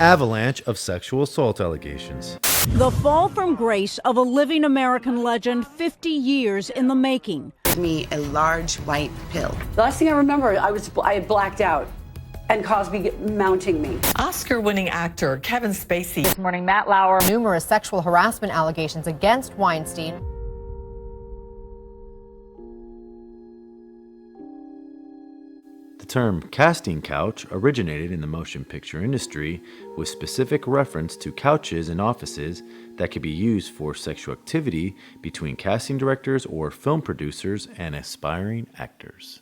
avalanche of sexual assault allegations. The fall from grace of a living American legend 50 years in the making. Me a large white pill. The last thing I remember, I had blacked out and Cosby mounting me. Oscar-winning actor Kevin Spacey. This morning, Matt Lauer. Numerous sexual harassment allegations against Weinstein. The term casting couch originated in the motion picture industry with specific reference to couches in offices that could be used for sexual activity between casting directors or film producers and aspiring actors.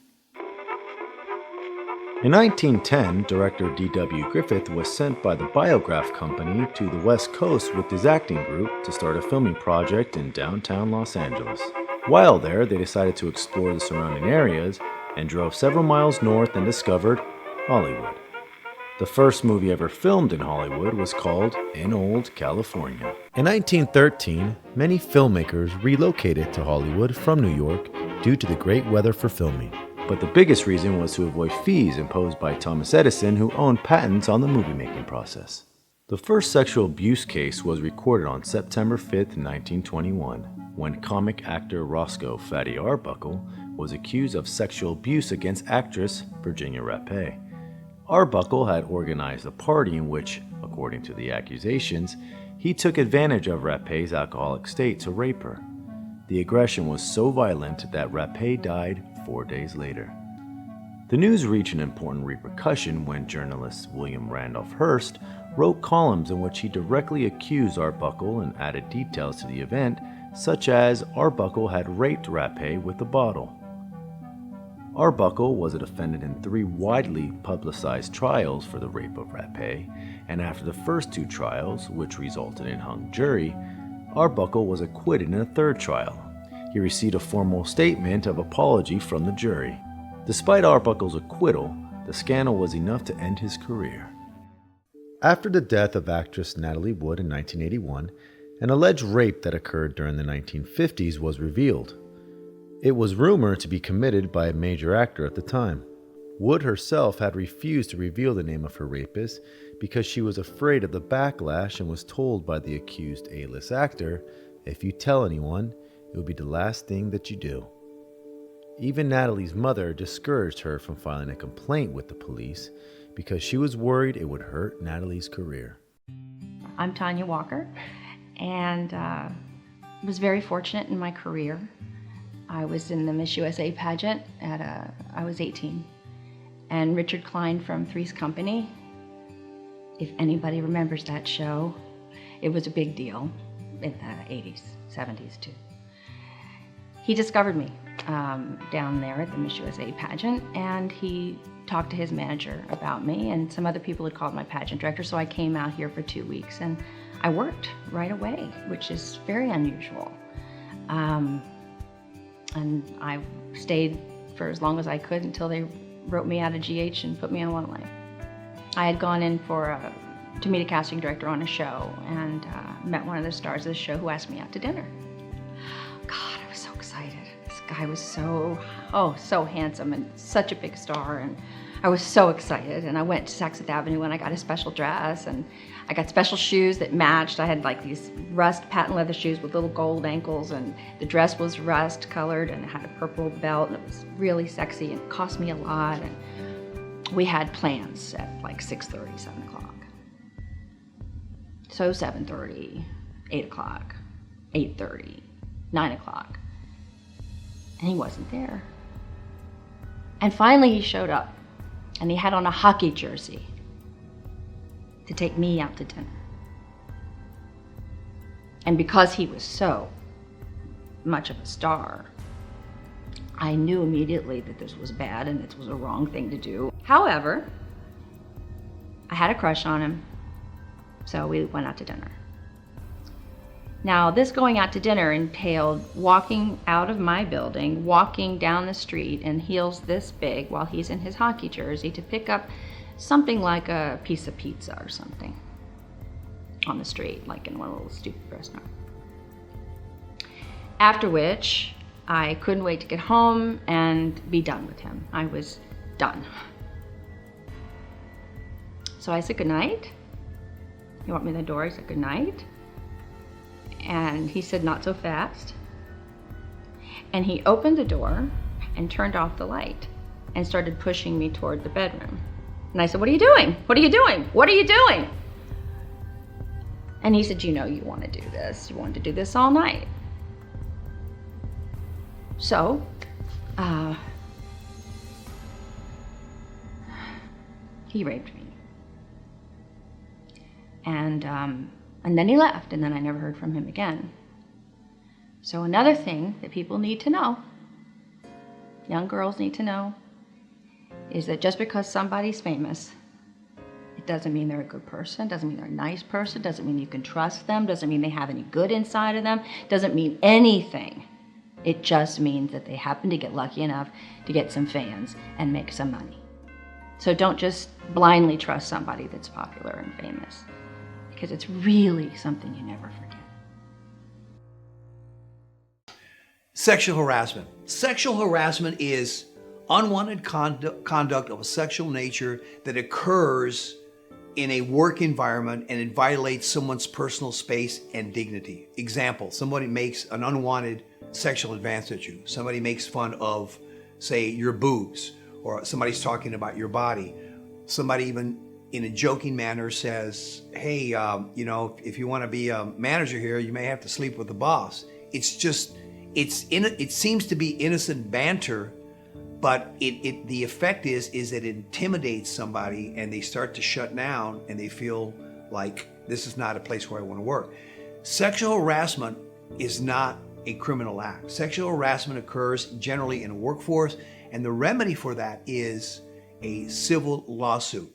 In 1910, director D.W. Griffith was sent by the Biograph Company to the West Coast with his acting group to start a filming project in downtown Los Angeles. While there, they decided to explore the surrounding areas and drove several miles north and discovered Hollywood. The first movie ever filmed in Hollywood was called In Old California. In 1913, many filmmakers relocated to Hollywood from New York due to the great weather for filming. But the biggest reason was to avoid fees imposed by Thomas Edison, who owned patents on the movie-making process. The first sexual abuse case was recorded on September 5, 1921, when comic actor Roscoe Fatty Arbuckle was accused of sexual abuse against actress Virginia Rapé. Arbuckle had organized a party in which, according to the accusations, he took advantage of Rapé's alcoholic state to rape her. The aggression was so violent that Rapé died 4 days later. The news reached an important repercussion when journalist William Randolph Hearst wrote columns in which he directly accused Arbuckle and added details to the event, such as Arbuckle had raped Rapé with a bottle. Arbuckle was a defendant in 3 widely publicized trials for the rape of Rapé, and after the first 2 trials, which resulted in hung jury, Arbuckle was acquitted in a 3rd trial. He received a formal statement of apology from the jury. Despite Arbuckle's acquittal, the scandal was enough to end his career. After the death of actress Natalie Wood in 1981, an alleged rape that occurred during the 1950s was revealed. It was rumored to be committed by a major actor at the time. Wood herself had refused to reveal the name of her rapist because she was afraid of the backlash and was told by the accused A-list actor, "If you tell anyone, it will be the last thing that you do." Even Natalie's mother discouraged her from filing a complaint with the police because she was worried it would hurt Natalie's career. I'm Tanya Walker, and was very fortunate in my career. I was in the Miss USA pageant I was 18. And Richard Klein from Three's Company, if anybody remembers that show, it was a big deal in the 80s, 70s too. He discovered me down there at the Miss USA pageant, and he talked to his manager about me, and some other people had called my pageant director, so I came out here for 2 weeks, and I worked right away, which is very unusual. And I stayed for as long as I could until they wrote me out of GH and put me on one line. I had gone in to meet a casting director on a show, and met one of the stars of the show who asked me out to dinner. God, I was so excited. This guy was so handsome and such a big star, and I was so excited. And I went to Saks Avenue and I got a special dress, and I got special shoes that matched. I had like these rust patent leather shoes with little gold ankles, and the dress was rust colored and it had a purple belt, and it was really sexy and it cost me a lot. And we had plans at like 6:30, 7 o'clock. So 7:30, 8 o'clock, 8:30, 9 o'clock. And he wasn't there. And finally he showed up, and he had on a hockey jersey to take me out to dinner. And because he was so much of a star, I knew immediately that this was bad and this was a wrong thing to do. However, I had a crush on him, so we went out to dinner. Now, this going out to dinner entailed walking out of my building, walking down the street in heels this big while he's in his hockey jersey to pick up something like a piece of pizza or something on the street, like in one little stupid restaurant. After which, I couldn't wait to get home and be done with him. I was done. So I said goodnight, He walked me to the door, he said, "Good night." And he said, "Not so fast." And he opened the door and turned off the light and started pushing me toward the bedroom. And I said, "What are you doing? What are you doing? What are you doing?" And he said, "You know you want to do this. You wanted to do this all night." So, he raped me. And then he left, and then I never heard from him again. So another thing that people need to know, young girls need to know, is that just because somebody's famous, it doesn't mean they're a good person, doesn't mean they're a nice person, doesn't mean you can trust them, doesn't mean they have any good inside of them, doesn't mean anything. It just means that they happen to get lucky enough to get some fans and make some money. So don't just blindly trust somebody that's popular and famous, because it's really something you never forget. Sexual harassment. Sexual harassment is unwanted conduct of a sexual nature that occurs in a work environment and it violates someone's personal space and dignity. Example, somebody makes an unwanted sexual advance at you. Somebody makes fun of, say, your boobs, or somebody's talking about your body. Somebody even in a joking manner says, "Hey, you know, if you want to be a manager here, you may have to sleep with the boss." It's just, it seems to be innocent banter, but the effect is that it intimidates somebody and they start to shut down and they feel like this is not a place where I want to work. Sexual harassment is not a criminal act. Sexual harassment occurs generally in a workforce, and the remedy for that is a civil lawsuit.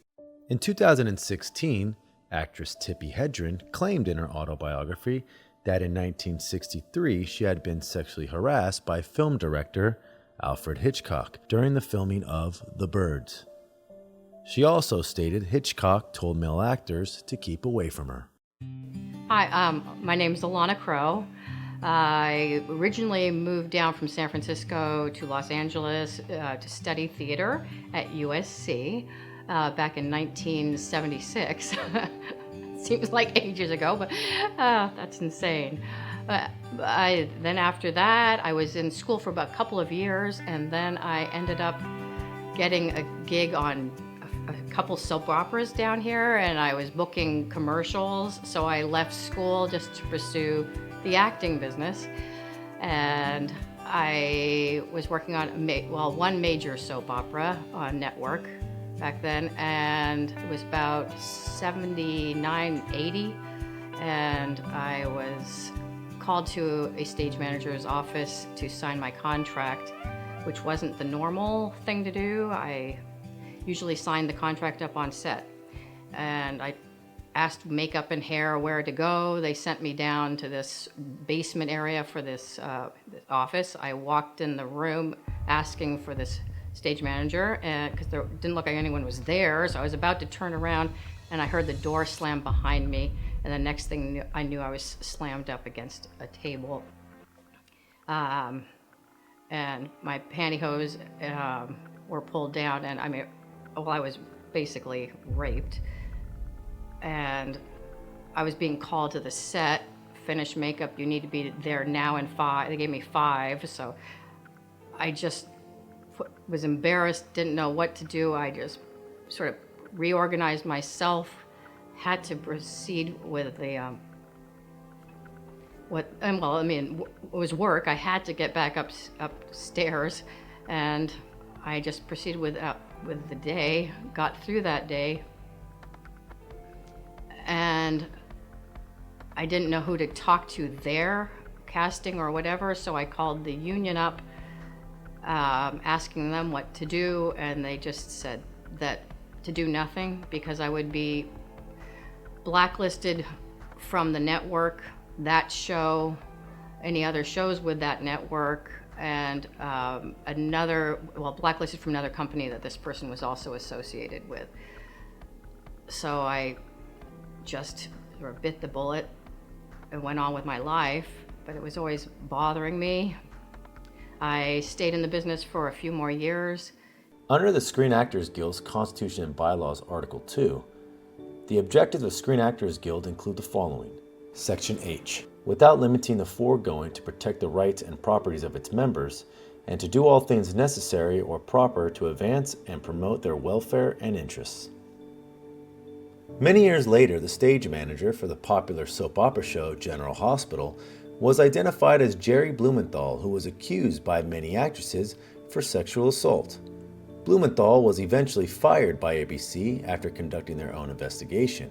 In 2016, actress Tippi Hedren claimed in her autobiography that in 1963 she had been sexually harassed by film director Alfred Hitchcock during the filming of The Birds. She also stated Hitchcock told male actors to keep away from her. Hi, my name is Alana Crow. I originally moved down from San Francisco to Los Angeles to study theater at USC back in 1976. Seems like ages ago, but that's insane. Then after that, I was in school for about a couple of years, and then I ended up getting a gig on a couple soap operas down here, and I was booking commercials, so I left school just to pursue the acting business. And I was working on one major soap opera on network back then, and it was about 79, 80, and I was called to a stage manager's office to sign my contract, which wasn't the normal thing to do. I usually signed the contract up on set, and I asked makeup and hair where to go. They sent me down to this basement area for this office. I walked in the room asking for this stage manager, because there didn't look like anyone was there, so I was about to turn around and I heard the door slam behind me, and the next thing I knew I was slammed up against a table. And my pantyhose were pulled down, and I was basically raped. And I was being called to the set, finish makeup, you need to be there now in 5. They gave me 5, so I just was embarrassed, didn't know what to do. I just sort of reorganized myself, had to proceed with the, it was work. I had to get back upstairs, and I just proceeded with the day, got through that day. And I didn't know who to talk to there, casting or whatever, so I called the union up, asking them what to do, and they just said that to do nothing because I would be blacklisted from the network, that show, any other shows with that network, and blacklisted from another company that this person was also associated with. So I just sort of bit the bullet and went on with my life, but it was always bothering me. I stayed in the business for a few more years. Under the Screen Actors Guild's Constitution and Bylaws Article 2, The objectives of Screen Actors Guild include the following. Section H. Without limiting the foregoing to protect the rights and properties of its members, and to do all things necessary or proper to advance and promote their welfare and interests. Many years later, the stage manager for the popular soap opera show General Hospital was identified as Jerry Blumenthal, who was accused by many actresses for sexual assault. Blumenthal was eventually fired by ABC after conducting their own investigation.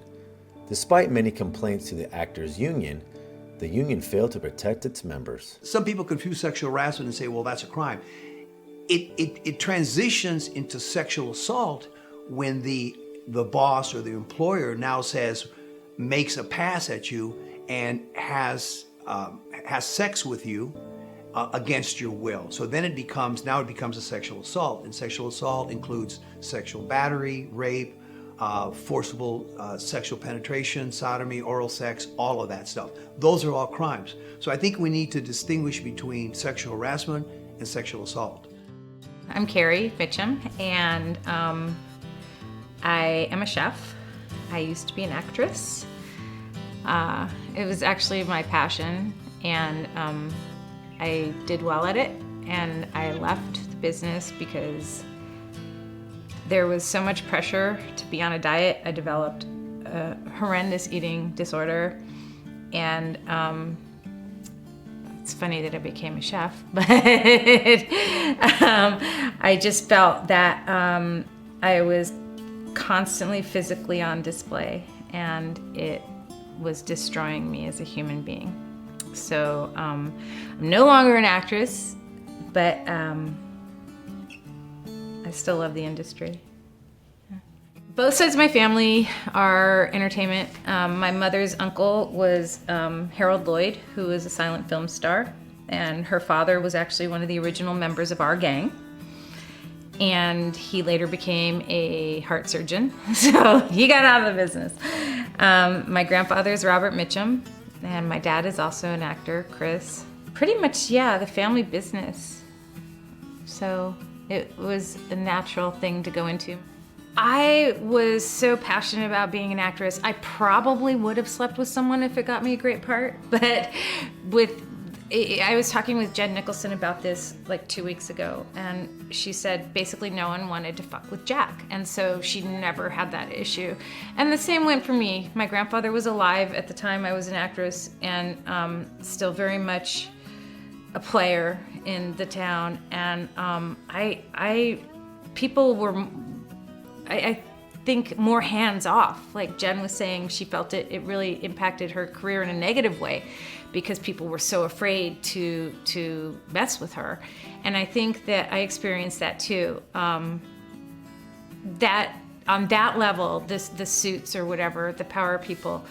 Despite many complaints to the actors' union, the union failed to protect its members. Some people confuse sexual harassment and say, well, that's a crime. It transitions into sexual assault when the boss or the employer now makes a pass at you and has sex with you against your will. So then it becomes a sexual assault, and sexual assault includes sexual battery, rape, forcible sexual penetration, sodomy, oral sex, all of that stuff. Those are all crimes. So I think we need to distinguish between sexual harassment and sexual assault. I'm Carrie Mitchum, and I am a chef. I used to be an actress. It was actually my passion, and I did well at it, and I left the business because there was so much pressure to be on a diet. I developed a horrendous eating disorder, and it's funny that I became a chef, but I just felt that I was constantly physically on display, and it was destroying me as a human being. So I'm no longer an actress, but I still love the industry. Both sides of my family are entertainment. My mother's uncle was Harold Lloyd, who was a silent film star, and her father was actually one of the original members of our gang. And he later became a heart surgeon, so he got out of the business. My grandfather is Robert Mitchum, and my dad is also an actor, Chris. Pretty much, yeah, the family business. So it was a natural thing to go into. I was so passionate about being an actress, I probably would have slept with someone if it got me a great part, but I was talking with Jen Nicholson about this like 2 weeks ago, and she said basically no one wanted to fuck with Jack, and so she never had that issue. And the same went for me. My grandfather was alive at the time I was an actress, and still very much a player in the town, and people were, I think, more hands off. Like Jen was saying, she felt it really impacted her career in a negative way because people were so afraid to mess with her. And I think that I experienced that too. That on that level, the suits or whatever, the power people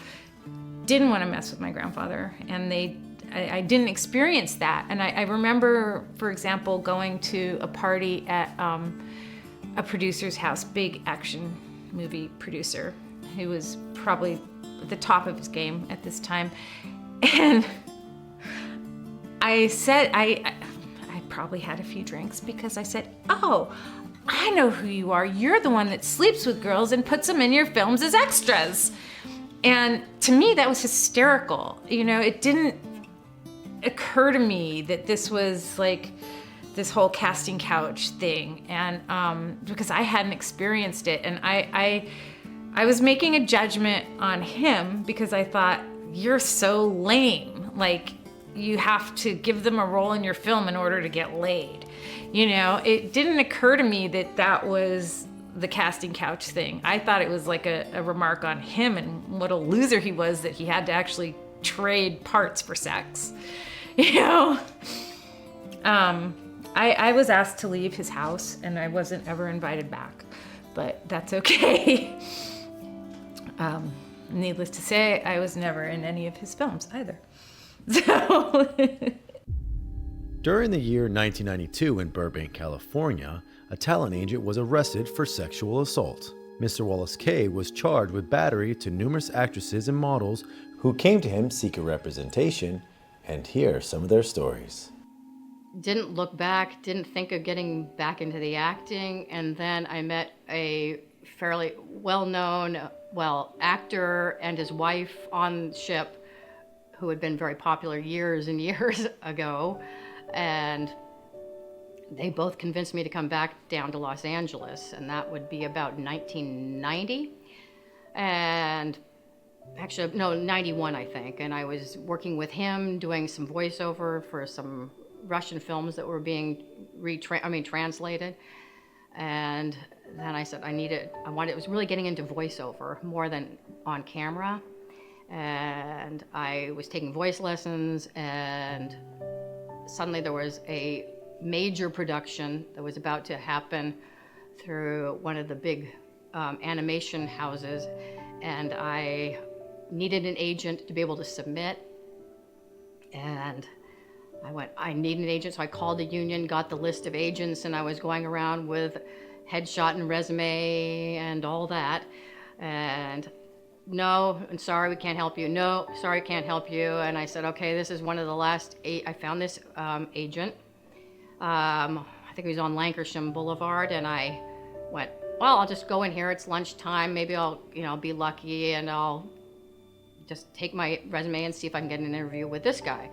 didn't want to mess with my grandfather, and I didn't experience that. And I remember, for example, going to a party at a producer's house, big action movie producer, who was probably at the top of his game at this time. And I said, I probably had a few drinks because I said, oh, I know who you are. You're the one that sleeps with girls and puts them in your films as extras. And to me, that was hysterical. You know, it didn't occur to me that this was like this whole casting couch thing, and because I hadn't experienced it, and I was making a judgment on him because I thought, you're so lame. Like, you have to give them a role in your film in order to get laid. You know, it didn't occur to me that that was the casting couch thing. I thought it was like a remark on him and what a loser he was that he had to actually trade parts for sex. You know? I was asked to leave his house, and I wasn't ever invited back, but that's okay. Needless to say, I was never in any of his films either. So During the year 1992 in Burbank, California, a talent agent was arrested for sexual assault. Mr. Wallace K was charged with battery to numerous actresses and models who came to him seeking representation, and here are some of their stories. Didn't look back, didn't think of getting back into the acting, and then I met a fairly well-known actor and his wife on ship who had been very popular years and years ago. And they both convinced me to come back down to Los Angeles, and that would be about 1990. And actually, no, 91, I think. And I was working with him, doing some voiceover for some Russian films that were being translated. And then I said it was really getting into voiceover more than on camera. And I was taking voice lessons, and suddenly there was a major production that was about to happen through one of the big animation houses, and I needed an agent to be able to submit. And I need an agent, so I called the union, got the list of agents, and I was going around with headshot and resume and all that. And no, I'm sorry, we can't help you. No, sorry, can't help you. And I said, okay, this is one of the last I found this agent. I think he was on Lankershim Boulevard, and I went, well, I'll just go in here. It's lunchtime. Maybe I'll, be lucky, and I'll just take my resume and see if I can get an interview with this guy.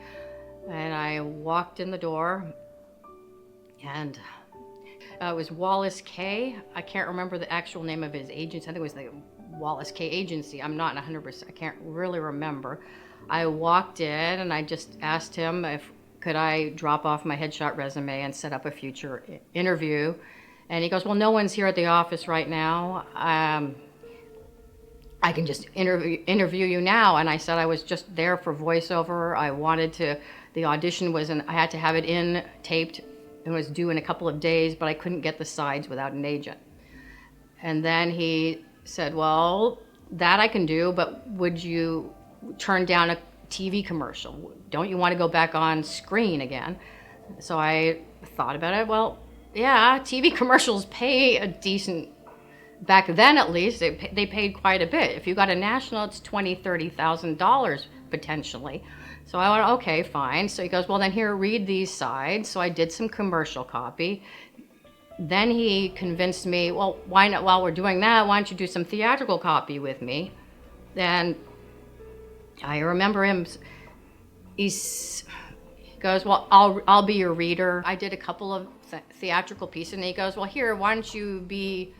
And I walked in the door, and it was Wallace K. I can't remember the actual name of his agency. I think it was the Wallace K agency. I'm not 100%. I can't really remember. I walked in, and I just asked him if could I drop off my headshot resume and set up a future interview. And he goes, well, no one's here at the office right now. I can just interview you now. And I said I was just there for voiceover. I wanted to, the audition was, I had to have it in taped. It was due in a couple of days, but I couldn't get the sides without an agent. And then he said, well, that I can do, but would you turn down a TV commercial? Don't you want to go back on screen again? So I thought about it. Well, yeah, TV commercials pay a decent, back then at least, they paid quite a bit. If you got a national, it's $20,000, $30,000 potentially. So I went, okay, fine. So he goes, well, then here, read these sides. So I did some commercial copy. Then he convinced me, well, why not, while we're doing that, why don't you do some theatrical copy with me? And I remember him, he goes, well, I'll be your reader. I did a couple of theatrical pieces, and he goes, well, here, why don't you be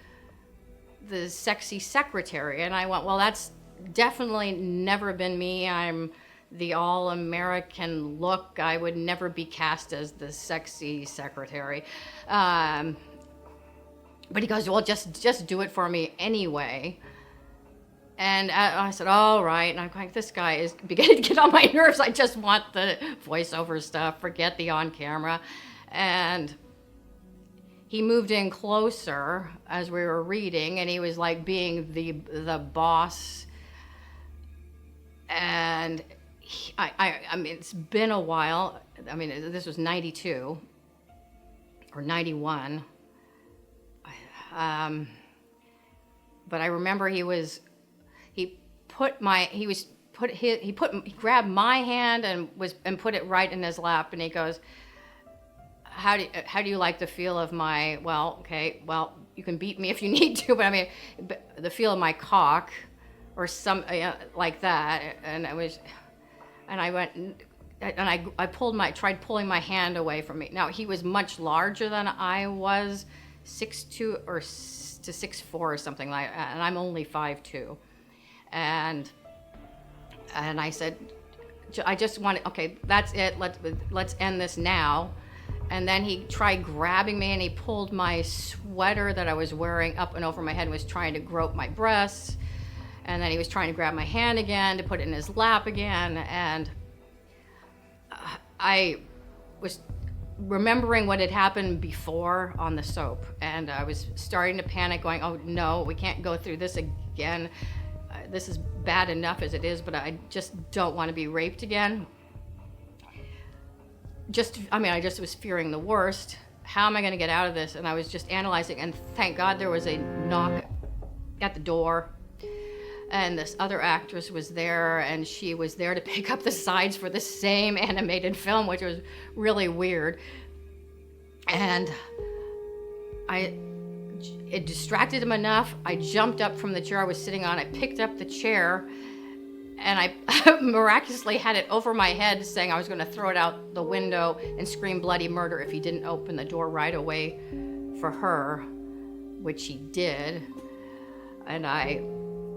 the sexy secretary? And I went, well, that's definitely never been me. I'm the all-American look. I would never be cast as the sexy secretary. But he goes, well, just do it for me anyway. And I said, all right. And I'm going, this guy is beginning to get on my nerves. I just want the voiceover stuff, forget the on-camera. And he moved in closer as we were reading, and he was like being the boss. And I mean, it's been a while. I mean, this was 92 or 91. But I remember he grabbed my hand and put it right in his lap, and he goes, how do you like the feel of my, well, okay, well, you can beat me if you need to, but I mean, the feel of my cock, or some like that. And I went, and I tried pulling my hand away from me. Now, he was much larger than I was, 6'2" or to 6'4" or something like that, and I'm only 5'2". And I said, I just want, okay, that's it, let's end this now. And then he tried grabbing me, and he pulled my sweater that I was wearing up and over my head and was trying to grope my breasts. And then he was trying to grab my hand again to put it in his lap again. And I was remembering what had happened before on the soap. And I was starting to panic, going, oh no, we can't go through this again. This is bad enough as it is, but I just don't want to be raped again. I just was fearing the worst. How am I going to get out of this? And I was just analyzing, and thank God there was a knock at the door. And this other actress was there, and she was there to pick up the sides for the same animated film, which was really weird. And it distracted him enough. I jumped up from the chair I was sitting on. I picked up the chair, and I miraculously had it over my head, saying I was going to throw it out the window and scream bloody murder if he didn't open the door right away for her, which he did. And I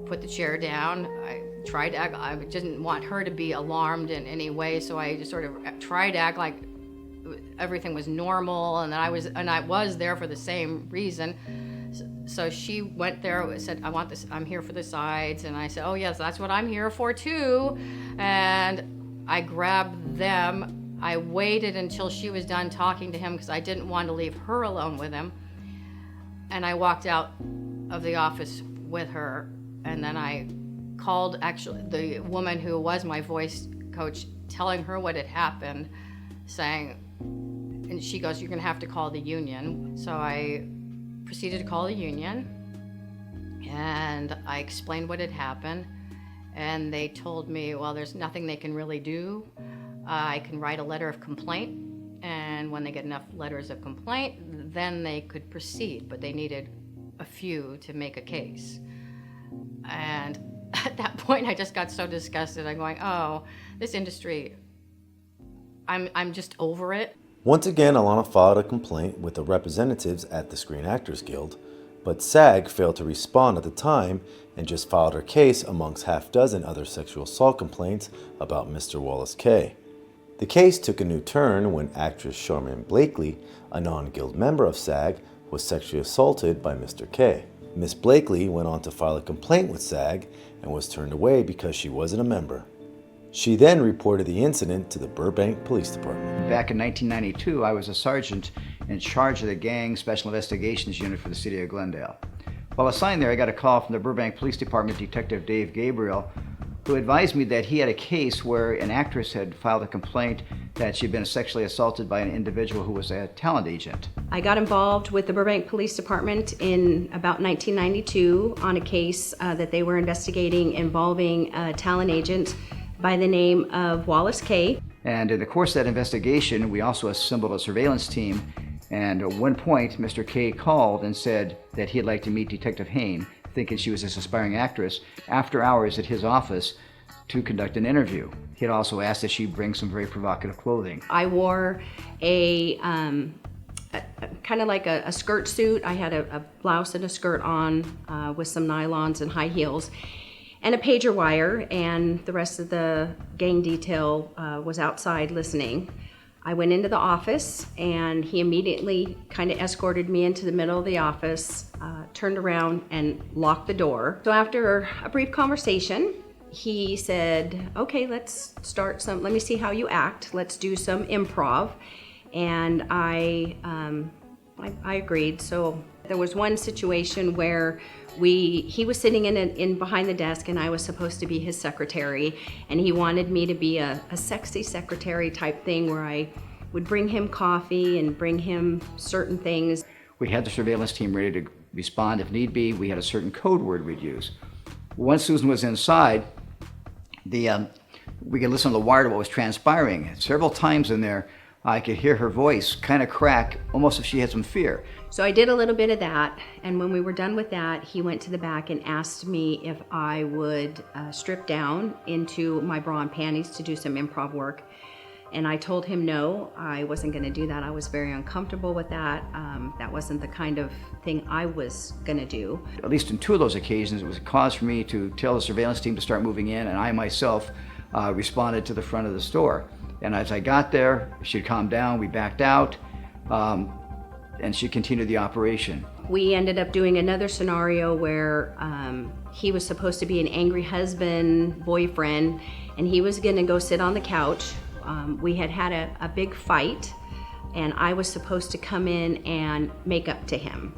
put the chair down. I tried to act, I didn't want her to be alarmed in any way, so I just sort of tried to act like everything was normal, and I was there for the same reason. So she went there, said, I want this, I'm here for the sides. And I said, oh yes, that's what I'm here for too. And I grabbed them. I waited until she was done talking to him because I didn't want to leave her alone with him. And I walked out of the office with her. And then I called actually the woman who was my voice coach, telling her what had happened, saying, and she goes, you're gonna have to call the union. So I proceeded to call the union, and I explained what had happened, and they told me, well, there's nothing they can really do. I can write a letter of complaint, and when they get enough letters of complaint, then they could proceed, but they needed a few to make a case. And at that point, I just got so disgusted. I'm going, oh, this industry, I'm just over it. Once again, Alana filed a complaint with the representatives at the Screen Actors Guild, but SAG failed to respond at the time and just filed her case amongst half dozen other sexual assault complaints about Mr. Wallace K. The case took a new turn when actress Charmaine Blakely, a non-guild member of SAG, was sexually assaulted by Mr. K. Miss Blakely went on to file a complaint with SAG and was turned away because she wasn't a member. She then reported the incident to the Burbank Police Department. Back in 1992, I was a sergeant in charge of the Gang Special Investigations Unit for the city of Glendale. While assigned there, I got a call from the Burbank Police Department Detective Dave Gabriel, who advised me that he had a case where an actress had filed a complaint that she'd been sexually assaulted by an individual who was a talent agent. I got involved with the Burbank Police Department in about 1992 on a case that they were investigating involving a talent agent by the name of Wallace K. And in the course of that investigation, we also assembled a surveillance team. And at one point, Mr. K called and said that he'd like to meet Detective Hain, thinking she was this aspiring actress, after hours at his office to conduct an interview. He had also asked that she bring some very provocative clothing. I wore a kind of like a skirt suit. I had a blouse and a skirt on with some nylons and high heels, and a pager wire, and the rest of the gang detail was outside listening. I went into the office, and he immediately kind of escorted me into the middle of the office, turned around and locked the door. So after a brief conversation, he said, okay, let's start let me see how you act. Let's do some improv. And I agreed. So there was one situation where he was sitting in behind the desk, and I was supposed to be his secretary, and he wanted me to be a sexy secretary type thing where I would bring him coffee and bring him certain things. We had the surveillance team ready to respond if need be. We had a certain code word we'd use. Once Susan was inside, we could listen on the wire to what was transpiring. Several times in there, I could hear her voice kind of crack, almost if she had some fear. So I did a little bit of that, and when we were done with that, he went to the back and asked me if I would strip down into my bra and panties to do some improv work. And I told him no, I wasn't going to do that. I was very uncomfortable with that. That wasn't the kind of thing I was going to do. At least in two of those occasions, it was a cause for me to tell the surveillance team to start moving in, and I myself responded to the front of the store. And as I got there, she'd calmed down, we backed out, and she continued the operation. We ended up doing another scenario where he was supposed to be an angry husband, boyfriend, and he was gonna go sit on the couch. We had had a big fight, and I was supposed to come in and make up to him.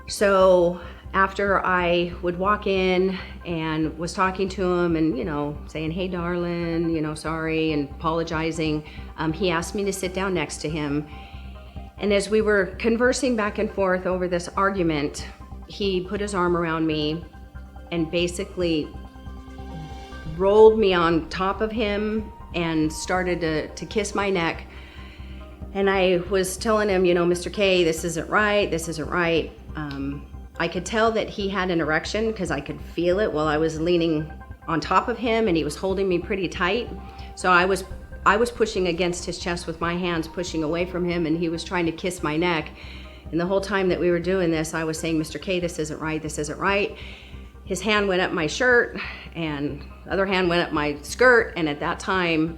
So after I would walk in and was talking to him and, saying, hey, darling, sorry, and apologizing, he asked me to sit down next to him. And as we were conversing back and forth over this argument, he put his arm around me and basically rolled me on top of him and started to kiss my neck. And I was telling him, Mr. K, this isn't right, I could tell that he had an erection because I could feel it while I was leaning on top of him, and he was holding me pretty tight. So I was pushing against his chest with my hands, pushing away from him, and he was trying to kiss my neck. And the whole time that we were doing this, I was saying, Mr. K, this isn't right, this isn't right. His hand went up my shirt, and the other hand went up my skirt, and at that time,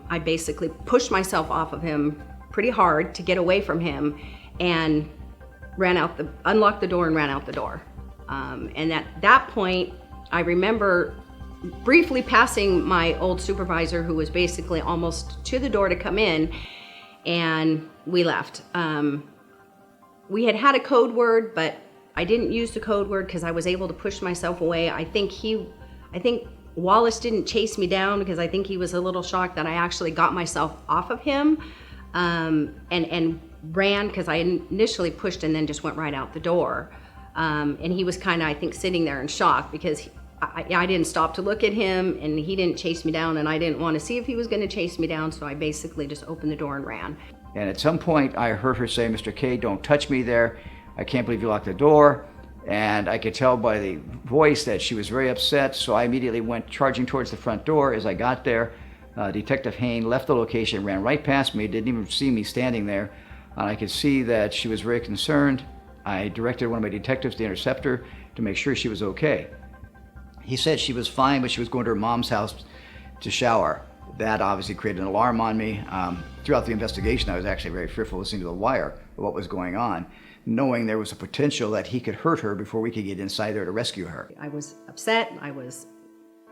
I basically pushed myself off of him pretty hard to get away from him, and unlocked the door and ran out the door. And at that point, I remember briefly passing my old supervisor, who was basically almost to the door to come in, and we left. We had a code word, but I didn't use the code word because I was able to push myself away. I think Wallace didn't chase me down because I think he was a little shocked that I actually got myself off of him, and ran because I initially pushed and then just went right out the door. And he was kind of, I think, sitting there in shock because I didn't stop to look at him, and he didn't chase me down, and I didn't want to see if he was going to chase me down, so I basically just opened the door and ran. And at some point, I heard her say, Mr. K, don't touch me there. I can't believe you locked the door. And I could tell by the voice that she was very upset, so I immediately went charging towards the front door. As I got there, Detective Hain left the location, ran right past me, didn't even see me standing there. And I could see that she was very concerned. I directed one of my detectives to intercept her to make sure she was okay. He said she was fine, but she was going to her mom's house to shower. That obviously created an alarm on me. Throughout the investigation, I was actually very fearful listening to the wire of what was going on, knowing there was a potential that he could hurt her before we could get inside there to rescue her. I was upset.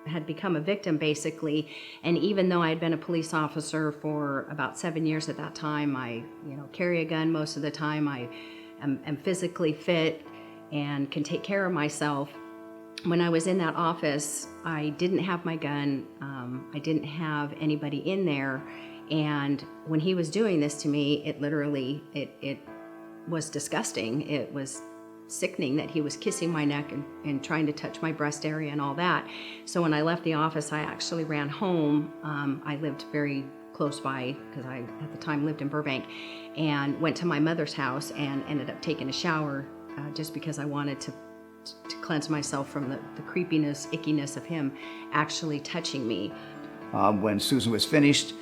Had become a victim, basically, and even though I had been a police officer for about 7 years at that time, I carry a gun most of the time. I am physically fit and can take care of myself. When I was in that office, I didn't have my gun. I didn't have anybody in there, and when he was doing this to me, it literally was disgusting. It was sickening that he was kissing my neck and trying to touch my breast area and all that. So when I left the office, I actually ran home. I lived very close by because I, at the time, lived in Burbank, and went to my mother's house and ended up taking a shower just because I wanted to cleanse myself from the creepiness, ickiness of him actually touching me. When Susan was finished,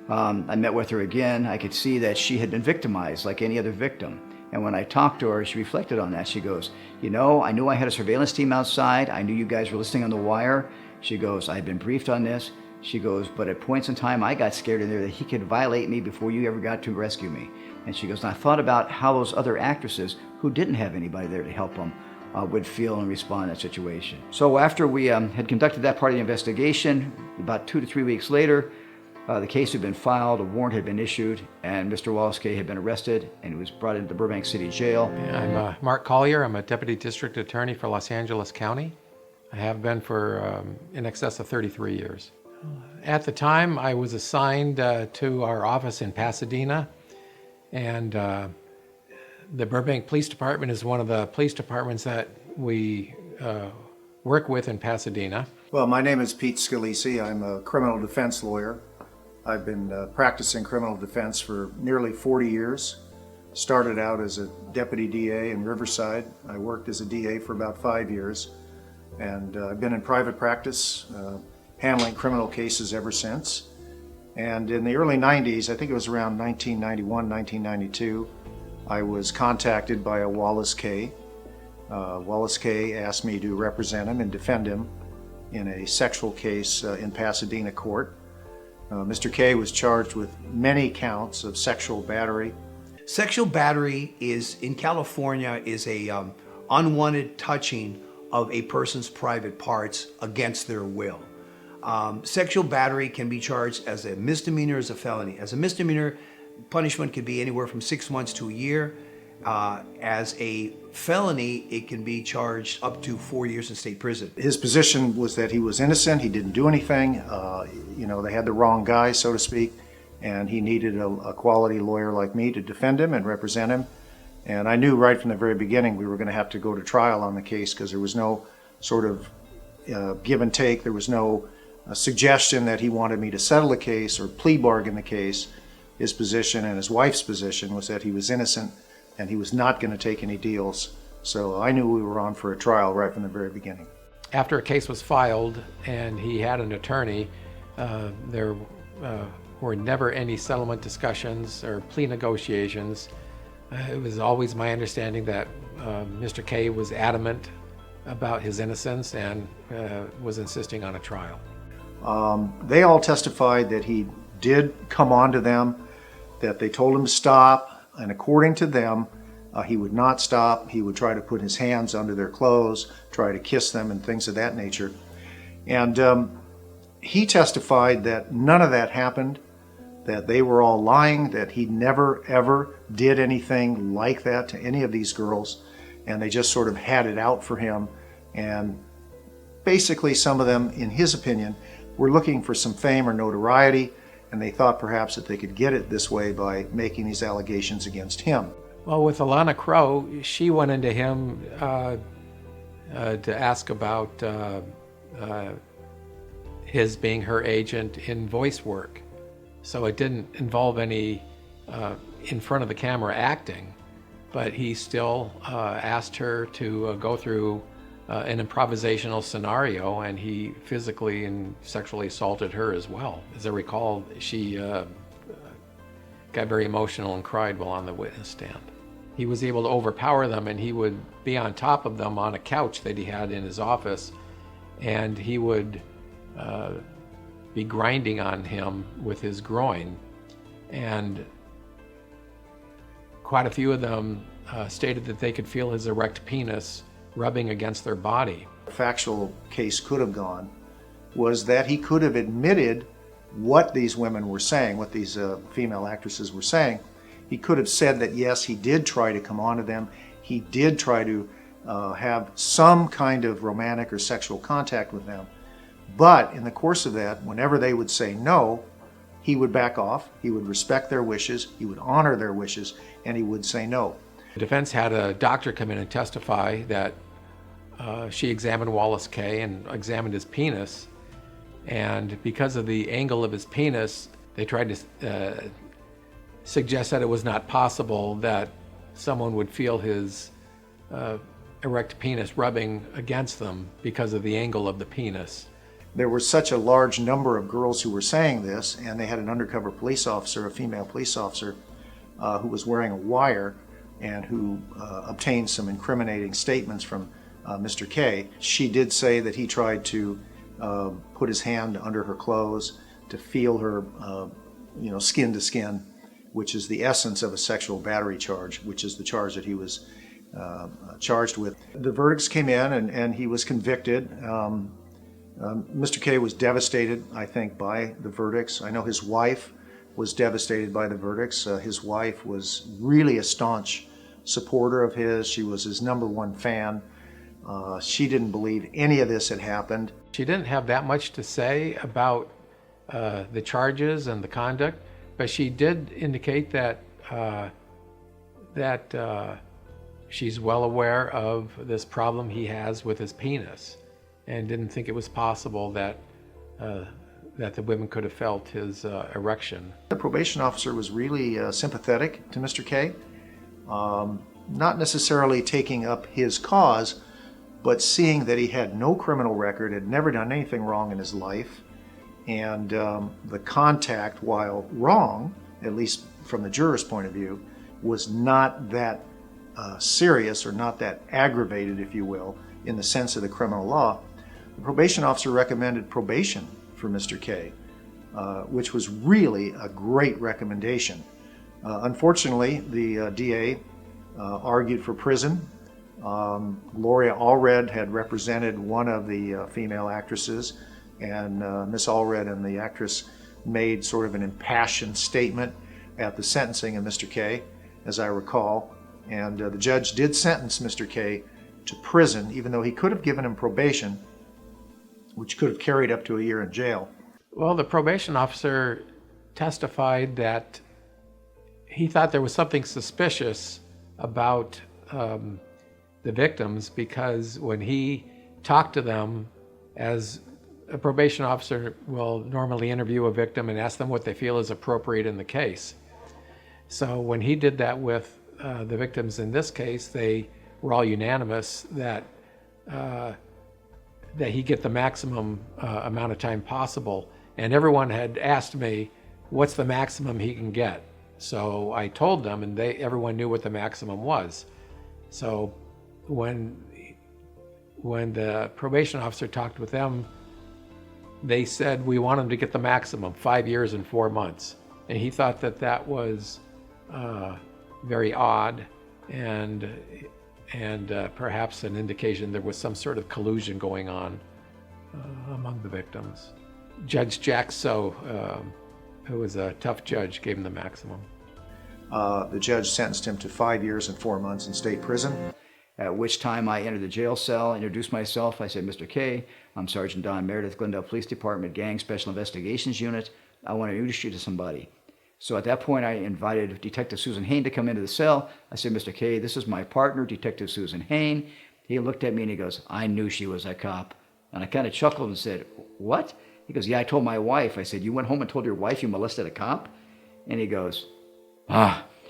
I met with her again. I could see that she had been victimized like any other victim. And when I talked to her, she reflected on that. She goes, I knew I had a surveillance team outside. I knew you guys were listening on the wire. She goes, I had been briefed on this. She goes, but at points in time, I got scared in there that he could violate me before you ever got to rescue me. And she goes, and I thought about how those other actresses who didn't have anybody there to help them would feel and respond in that situation. So after we had conducted that part of the investigation, about 2 to 3 weeks later, the case had been filed, a warrant had been issued, and Mr. Wallace K had been arrested, and he was brought into the Burbank City Jail. I'm Mark Collier. I'm a Deputy District Attorney for Los Angeles County. I have been for in excess of 33 years. At the time, I was assigned to our office in Pasadena, and the Burbank Police Department is one of the police departments that we work with in Pasadena. Well, my name is Pete Scalisi. I'm a criminal defense lawyer. I've been practicing criminal defense for nearly 40 years. Started out as a deputy DA in Riverside. I worked as a DA for about 5 years, and I've been in private practice, handling criminal cases ever since. And in the early 90s, I think it was around 1991, 1992, I was contacted by a Wallace K. Wallace K asked me to represent him and defend him in a sexual case in Pasadena court. Mr. K was charged with many counts of sexual battery. Sexual battery in California is a unwanted touching of a person's private parts against their will. Sexual battery can be charged as a misdemeanor, as a felony. As a misdemeanor, punishment could be anywhere from 6 months to a year. As a felony, it can be charged up to 4 years in state prison. His position was that he was innocent, he didn't do anything, they had the wrong guy, so to speak, and he needed a quality lawyer like me to defend him and represent him. And I knew right from the very beginning we were going to have to go to trial on the case because there was no sort of give and take. There was no suggestion that he wanted me to settle the case or plea bargain the case. His position and his wife's position was that he was innocent and he was not going to take any deals So I knew we were on for a trial right from the very beginning. After a case was filed and he had an attorney, there were never any settlement discussions or plea negotiations. It was always my understanding that Mr. K was adamant about his innocence and was insisting on a trial. They all testified that he did come on to them, that they told him to stop, and according to them, he would not stop. He would try to put his hands under their clothes, try to kiss them and things of that nature. And he testified that none of that happened, that they were all lying, that he never ever did anything like that to any of these girls, and they just sort of had it out for him. And basically some of them, in his opinion, were looking for some fame or notoriety, and they thought perhaps that they could get it this way by making these allegations against him. Well, with Alana Crow, she went into him to ask about his being her agent in voice work. So it didn't involve any in front of the camera acting, but he still asked her to go through an improvisational scenario, and he physically and sexually assaulted her as well. As I recall, she got very emotional and cried while on the witness stand. He was able to overpower them, and he would be on top of them on a couch that he had in his office, and he would be grinding on him with his groin. And quite a few of them stated that they could feel his erect penis rubbing against their body. The factual case could have gone was that he could have admitted what these women were saying, what these female actresses were saying. He could have said that yes, he did try to come on to them, he did try to have some kind of romantic or sexual contact with them, but in the course of that, whenever they would say no, he would back off, he would respect their wishes, he would honor their wishes, and he would say no. The defense had a doctor come in and testify that she examined Wallace K and examined his penis, and because of the angle of his penis, they tried to suggest that it was not possible that someone would feel his erect penis rubbing against them because of the angle of the penis. There was such a large number of girls who were saying this, and they had an undercover police officer, a female police officer, who was wearing a wire and who obtained some incriminating statements from Mr. K. She did say that he tried to put his hand under her clothes to feel her, skin to skin, which is the essence of a sexual battery charge, which is the charge that he was charged with. The verdicts came in and he was convicted. Mr. K was devastated, I think, by the verdicts. I know his wife was devastated by the verdicts. His wife was really a staunch supporter of his. She was his #1 fan. She didn't believe any of this had happened. She didn't have that much to say about the charges and the conduct, but she did indicate that she's well aware of this problem he has with his penis, and didn't think it was possible that the women could have felt his erection. The probation officer was really sympathetic to Mr. K, not necessarily taking up his cause, but seeing that he had no criminal record, had never done anything wrong in his life, and the contact, while wrong, at least from the juror's point of view, was not that serious or not that aggravated, if you will, in the sense of the criminal law. The probation officer recommended probation for Mr. K, which was really a great recommendation. Unfortunately, the DA argued for prison. Gloria Allred had represented one of the female actresses, and Miss Allred and the actress made sort of an impassioned statement at the sentencing of Mr. K, as I recall, and the judge did sentence Mr. K to prison, even though he could have given him probation, which could have carried up to a year in jail. Well, the probation officer testified that he thought there was something suspicious about the victims, because when he talked to them, as a probation officer will normally interview a victim and ask them what they feel is appropriate in the case. So when he did that with the victims in this case, they were all unanimous that that he get the maximum amount of time possible. And everyone had asked me, what's the maximum he can get? So I told them, and everyone knew what the maximum was. So when the probation officer talked with them, they said, we want him to get the maximum, 5 years and 4 months. And he thought that that was very odd and perhaps an indication there was some sort of collusion going on among the victims. Judge Jack So, who was a tough judge, gave him the maximum. The judge sentenced him to 5 years and 4 months in state prison. At which time I entered the jail cell, introduced myself. I said, Mr. K, I'm Sergeant Don Meredith, Glendale Police Department, Gang Special Investigations Unit. I want to introduce you to somebody. So at that point, I invited Detective Susan Hain to come into the cell. I said, Mr. K, this is my partner, Detective Susan Hain. He looked at me and he goes, I knew she was a cop. And I kind of chuckled and said, what? He goes, yeah, I told my wife. I said, you went home and told your wife you molested a cop? And he goes,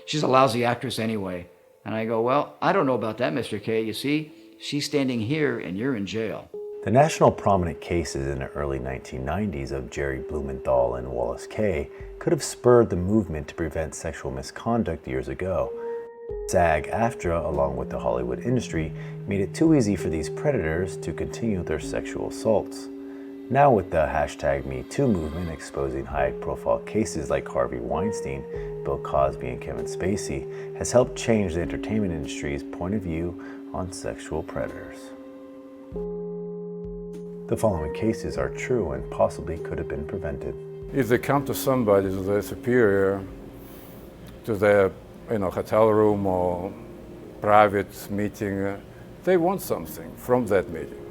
she's a lousy actress anyway. And I go, well, I don't know about that, Mr. K. You see, she's standing here and you're in jail. The national prominent cases in the early 1990s of Jerry Blumenthal and Wallace Kaye could have spurred the movement to prevent sexual misconduct years ago. SAG-AFTRA, along with the Hollywood industry, made it too easy for these predators to continue their sexual assaults. Now with the #MeToo movement exposing high-profile cases like Harvey Weinstein, Bill Cosby, and Kevin Spacey has helped change the entertainment industry's point of view on sexual predators. The following cases are true and possibly could have been prevented. If they come to somebody, to their superior, to their hotel room or private meeting, they want something from that meeting.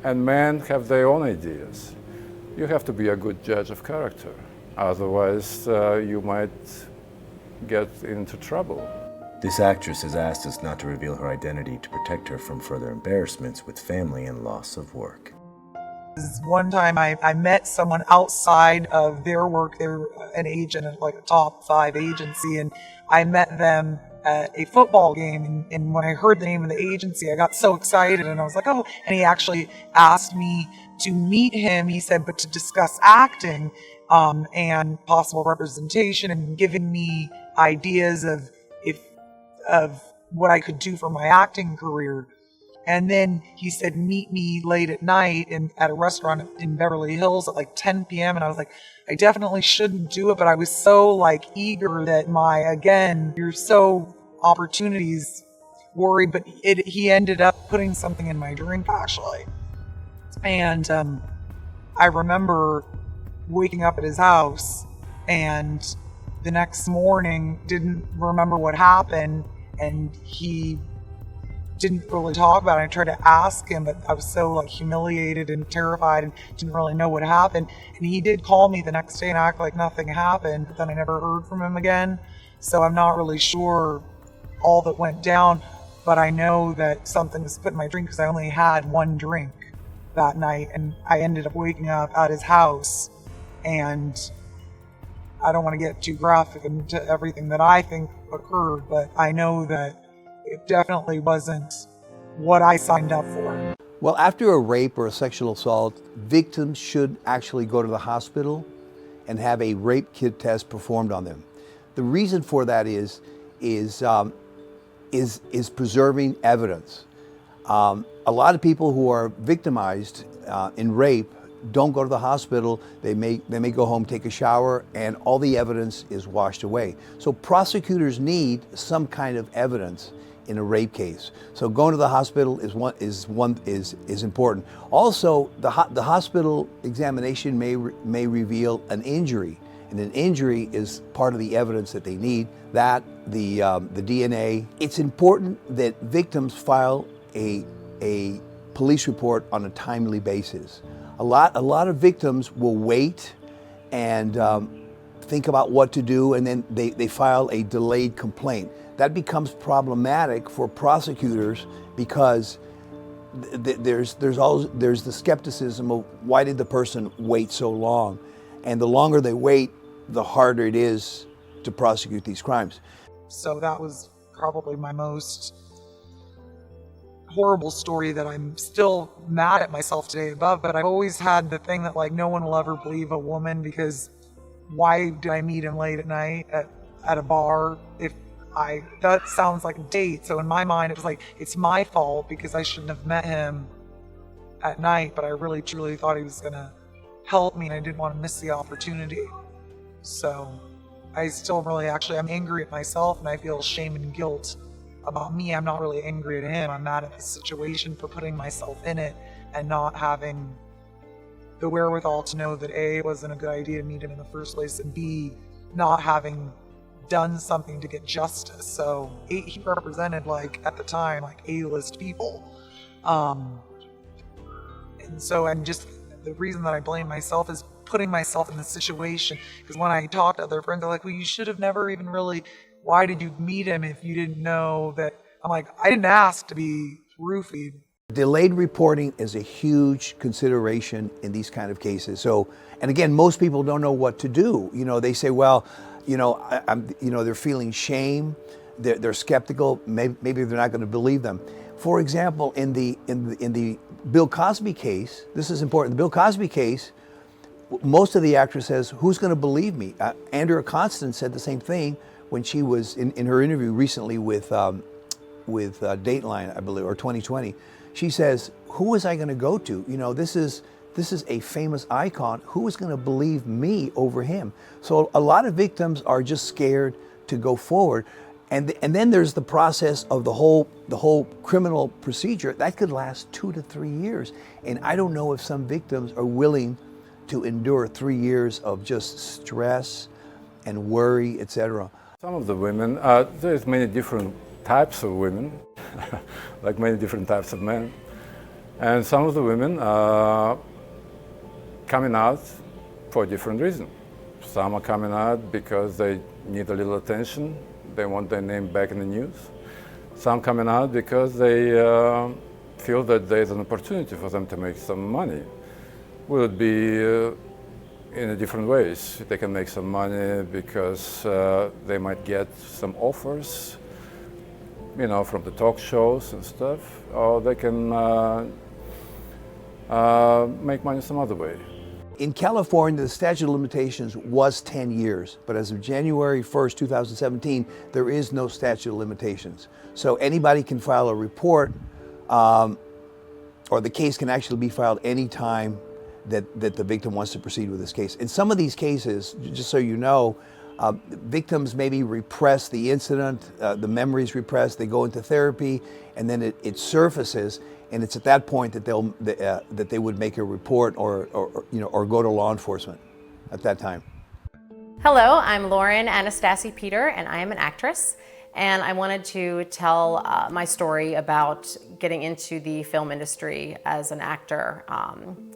And men have their own ideas. You have to be a good judge of character. Otherwise, you might get into trouble. This actress has asked us not to reveal her identity to protect her from further embarrassments with family and loss of work. One time I met someone outside of their work. They were an agent at like a top 5 agency, and I met them at a football game, and when I heard the name of the agency, I got so excited, and I was like, oh, and he actually asked me to meet him, he said, but to discuss acting and possible representation, and giving me ideas of what I could do for my acting career. And then he said, meet me late at night at a restaurant in Beverly Hills at like 10 p.m. And I was like, I definitely shouldn't do it. But I was so like eager that you're so opportunities worried. But he ended up putting something in my drink, actually. And I remember waking up at his house and the next morning didn't remember what happened. And he didn't really talk about it. I tried to ask him, but I was so like humiliated and terrified and didn't really know what happened. And he did call me the next day and act like nothing happened, but then I never heard from him again. So I'm not really sure all that went down, but I know that something was put in my drink because I only had one drink that night, and I ended up waking up at his house. And I don't want to get too graphic into everything that I think occurred, but I know that it definitely wasn't what I signed up for. Well, after a rape or a sexual assault, victims should actually go to the hospital and have a rape kit test performed on them. The reason for that is preserving evidence. A lot of people who are victimized in rape don't go to the hospital. They may go home, take a shower, and all the evidence is washed away. So prosecutors need some kind of evidence in a rape case. So going to the hospital is important. Also, the hospital examination may reveal an injury, and an injury is part of the evidence that they need. That the DNA. It's important that victims file a police report on a timely basis. A lot of victims will wait and think about what to do, and then they file a delayed complaint. That becomes problematic for prosecutors because there's the skepticism of why did the person wait so long? And the longer they wait, the harder it is to prosecute these crimes. So that was probably my most horrible story that I'm still mad at myself today about, but I've always had the thing that like no one will ever believe a woman, because why did I meet him late at night at a bar that sounds like a date. So in my mind it was like it's my fault because I shouldn't have met him at night, but I really truly thought he was gonna help me and I didn't want to miss the opportunity. So I still really I'm angry at myself and I feel shame and guilt about me. I'm not really angry at him. I'm mad at the situation for putting myself in it and not having the wherewithal to know that A, it wasn't a good idea to meet him in the first place, and B, not having done something to get justice. So he represented like at the time like A-list people. And so the reason that I blame myself is putting myself in the situation, because when I talk to other friends, they're like, well, you should have never even really, why did you meet him if you didn't know that? I'm like, I didn't ask to be roofied. Delayed reporting is a huge consideration in these kind of cases. So, and again, most people don't know what to do. You know, they say, well, they're feeling shame, they're skeptical, maybe they're not going to believe them. For example, in the Bill Cosby case, this is important. The Bill Cosby case, most of the actors says, who's going to believe me? Andrea Constance said the same thing when she was in her interview recently with Dateline, I believe, or 2020. She says, who was I going to go to? You know, this is a famous icon. Who is going to believe me over him? So a lot of victims are just scared to go forward. And then there's the process of the whole criminal procedure. That could last 2 to 3 years. And I don't know if some victims are willing to endure 3 years of just stress and worry, etc. Some of the women, there's many different types of women, like many different types of men. And some of the women are coming out for a different reason. Some are coming out because they need a little attention. They want their name back in the news. Some coming out because they feel that there's an opportunity for them to make some money. Will it be in a different ways? They can make some money because they might get some offers, you know, from the talk shows and stuff, or they can make money some other way. In California, the statute of limitations was 10 years, but as of January 1st, 2017, there is no statute of limitations. So anybody can file a report, or the case can actually be filed any time that the victim wants to proceed with this case. In some of these cases, just so you know, victims maybe repress the incident, the memories repressed, they go into therapy, and then it surfaces, and it's at that point that they would make a report or go to law enforcement at that time. Hello, I'm Lauren Anastasi Peter, and I am an actress. And I wanted to tell my story about getting into the film industry as an actor,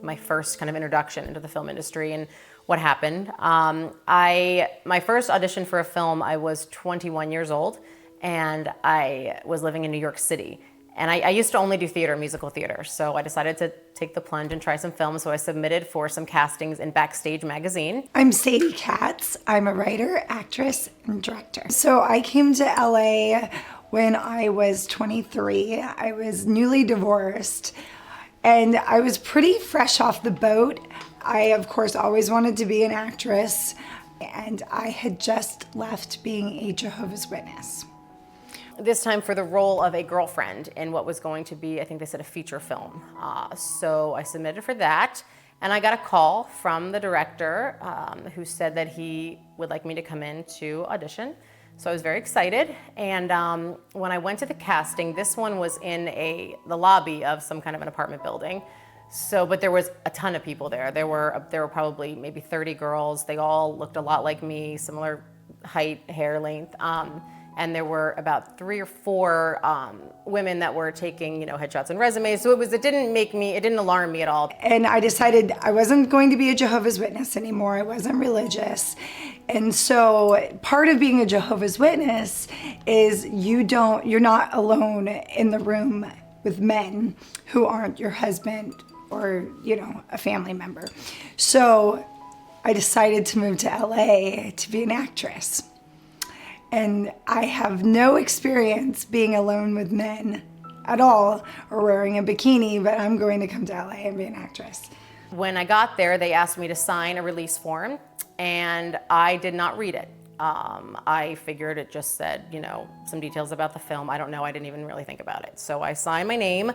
my first kind of introduction into the film industry and what happened. My first audition for a film, I was 21 years old, and I was living in New York City. And I used to only do theater, musical theater, so I decided to take the plunge and try some films, so I submitted for some castings in Backstage magazine. I'm Sadie Katz. I'm a writer, actress, and director. So I came to LA when I was 23. I was newly divorced, and I was pretty fresh off the boat. I, of course, always wanted to be an actress, and I had just left being a Jehovah's Witness. This time for the role of a girlfriend in what was going to be, I think they said, a feature film. So I submitted for that, and I got a call from the director who said that he would like me to come in to audition. So I was very excited, and when I went to the casting, this one was in the lobby of some kind of an apartment building. But there was a ton of people there. There were probably maybe 30 girls. They all looked a lot like me, similar height, hair length. And there were about 3 or 4 women that were taking, headshots and resumes. So it didn't alarm me at all. And I decided I wasn't going to be a Jehovah's Witness anymore. I wasn't religious. And so part of being a Jehovah's Witness is you're not alone in the room with men who aren't your husband or, a family member. So I decided to move to LA to be an actress. And I have no experience being alone with men at all or wearing a bikini, but I'm going to come to LA and be an actress. When I got there, they asked me to sign a release form, and I did not read it. I figured it just said, you know, some details about the film. I don't know, I didn't even really think about it. So I signed my name,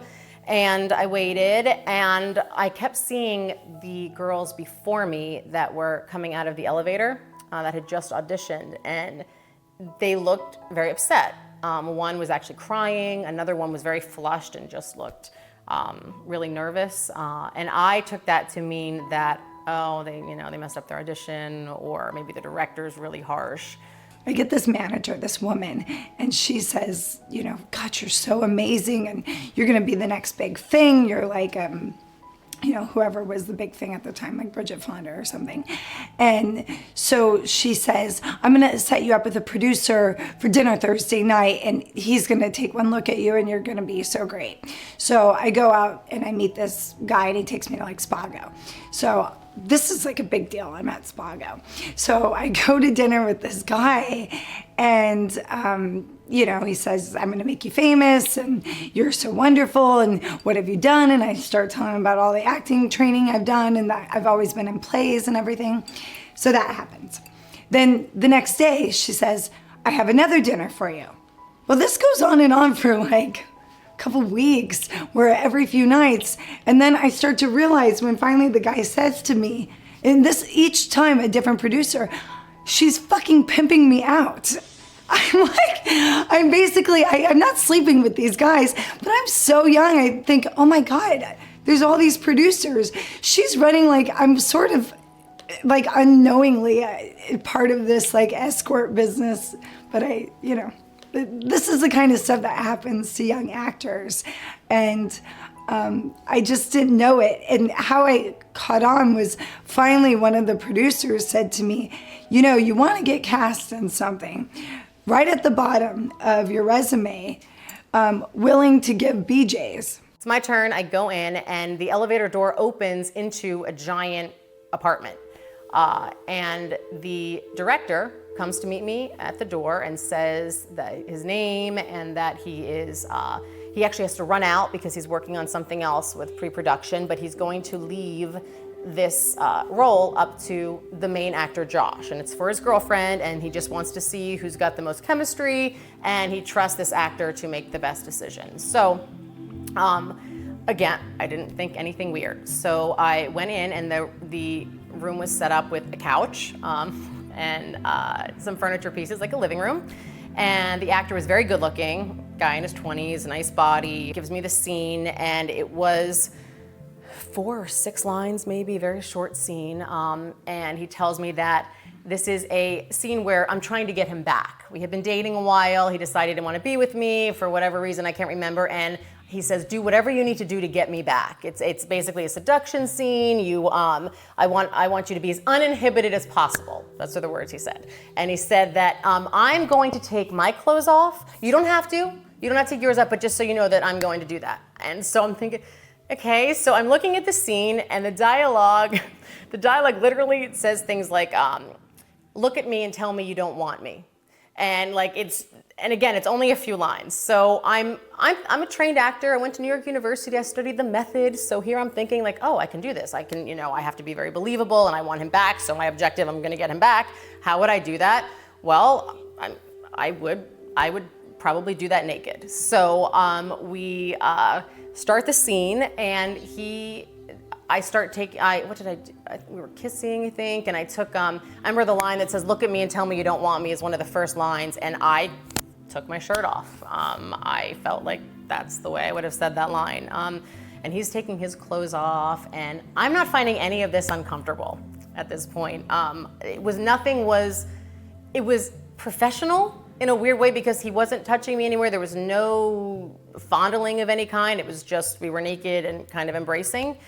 and I waited, and I kept seeing the girls before me that were coming out of the elevator that had just auditioned, and they looked very upset. One was actually crying, another one was very flushed and just looked really nervous. And I took that to mean that, oh, they messed up their audition, or maybe the director's really harsh. I get this manager, this woman, and she says, you know, God, you're so amazing, and you're gonna be the next big thing. You're like, you know, whoever was the big thing at the time, like Bridget Fonda or something. And so she says, I'm gonna set you up with a producer for dinner Thursday night, and he's gonna take one look at you, and you're gonna be so great. So I go out and I meet this guy, and he takes me to like Spago. So this is like a big deal. I'm at Spago. So I go to dinner with this guy, and you know, he says, I'm gonna make you famous, and you're so wonderful, and what have you done? And I start telling him about all the acting training I've done, and that I've always been in plays and everything. So that happens. Then the next day, she says, I have another dinner for you. Well, this goes on for like a couple weeks, where every few nights, and then I start to realize when finally the guy says to me, and this each time a different producer, she's fucking pimping me out. I'm like, I'm not sleeping with these guys, but I'm so young. I think, oh my God, there's all these producers. She's running like, I'm sort of like unknowingly part of this like escort business, but you know, this is the kind of stuff that happens to young actors. And I just didn't know it. And how I caught on was finally one of the producers said to me, you know, you want to get cast in something, right at the bottom of your resume, willing to give BJs. It's my turn, I go in, and the elevator door opens into a giant apartment. And the director comes to meet me at the door and says that his name, and that he actually has to run out because he's working on something else with pre-production, but he's going to leave this role up to the main actor, Josh, and it's for his girlfriend, and he just wants to see who's got the most chemistry, and he trusts this actor to make the best decision. So, again, I didn't think anything weird. So I went in, and the room was set up with a couch and some furniture pieces, like a living room, and the actor was very good looking, guy in his 20s, nice body, gives me the scene, and it was 4 or 6 lines, maybe, very short scene, and he tells me that this is a scene where I'm trying to get him back. We had been dating a while, he decided he didn't want to be with me for whatever reason, I can't remember, and he says, do whatever you need to do to get me back. It's basically a seduction scene. I want you to be as uninhibited as possible. Those are the words he said. And he said that I'm going to take my clothes off. You don't have to take yours off, but just so you know that I'm going to do that. And so I'm thinking, okay, so I'm looking at the scene, and the dialogue literally says things like, look at me and tell me you don't want me. And again, it's only a few lines. So I'm a trained actor. I went to New York University. I studied the method. So here I'm thinking like, oh, I can do this. I can, I have to be very believable, and I want him back. So my objective, I'm going to get him back. How would I do that? Well, I would probably do that naked. So we start the scene, and what did I do? We were kissing, I think, and I took, I remember the line that says, look at me and tell me you don't want me is one of the first lines, and I took my shirt off. I felt like that's the way I would have said that line. And he's taking his clothes off, and I'm not finding any of this uncomfortable at this point. It was professional in a weird way because he wasn't touching me anywhere. There was no fondling of any kind. It was just, we were naked and kind of embracing.